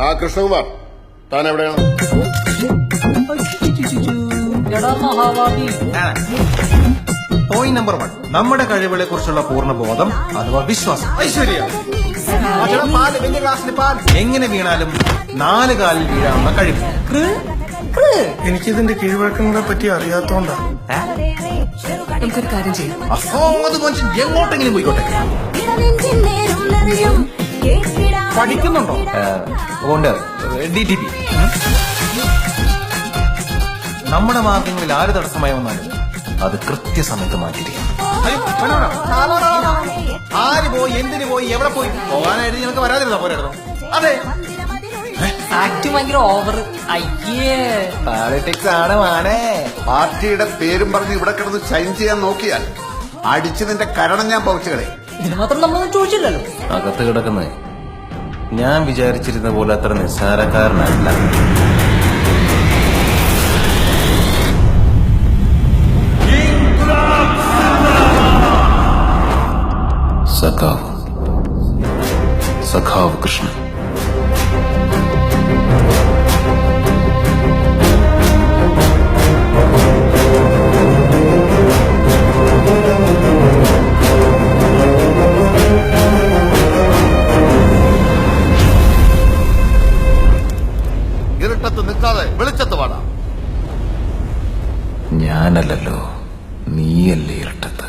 ആ കൃഷ്ണകുമാർ, താൻ എവിടെയാണ്? പോയിന്റ് നമ്പർ 1, നമ്മുടെ കഴിവുകളെ കുറിച്ചുള്ള പൂർണ്ണ ബോധം അഥവാ വിശ്വാസം. ഐശ്വര്യ, എങ്ങനെ വീണാലും 4 കാലിൽ വീഴാവുന്ന കഴിവ്. എനിക്കിതിന്റെ കീഴ്വഴക്കങ്ങളെ പറ്റി അറിയാത്തോണ്ടാ. നമുക്കൊരു കാര്യം ചെയ്യാം, അസോമത് മനുഷ്യൻ എങ്ങോട്ടെങ്കിലും പോയിക്കോട്ടെ. പഠിക്കുന്നുണ്ടോ? DTP. നമ്മുടെ മാർഗങ്ങളിൽ ആര് തടസ്സമായി വന്നാലും അത് കൃത്യസമയത്ത് മാറ്റിയിരിക്കണം. ആര് പോയി, എന്തിനു പോയി, എവിടെ പോയി, പോകാനായിട്ട് ഞങ്ങൾക്ക് വരാതിരുന്നാ പോരായിരുന്നു. അതെ, ആക്ട് ഭയങ്കര ഓവർ. അയ്യേ, പോളിറ്റിക്സ് ആണ് മാനേ. പാർട്ടിയുടെ പേരും പറഞ്ഞ് ഇവിടെ കിടന്ന് ഷൈൻ ചെയ്യാൻ നോക്കിയാൽ അടിച്ച് നിന്റെ കരണം ഞാൻ പറിച്ചുകളെ. ഇതിന് മാത്രം നമ്മളൊന്നും ചോദിച്ചില്ലല്ലോ. അകത്ത് കിടക്കുന്നേ ഞാൻ വിചാരിച്ചിരുന്ന പോലെ അത്ര നിസ്സാരക്കാരനല്ല. സഖാവ് കൃഷ്ണൻ. ഇരുട്ടത്ത് നിൽക്കാതെ വെളിച്ചത്ത് പാടാം. ഞാനല്ലല്ലോ, നീയല്ലേ ഇരട്ടത്ത്.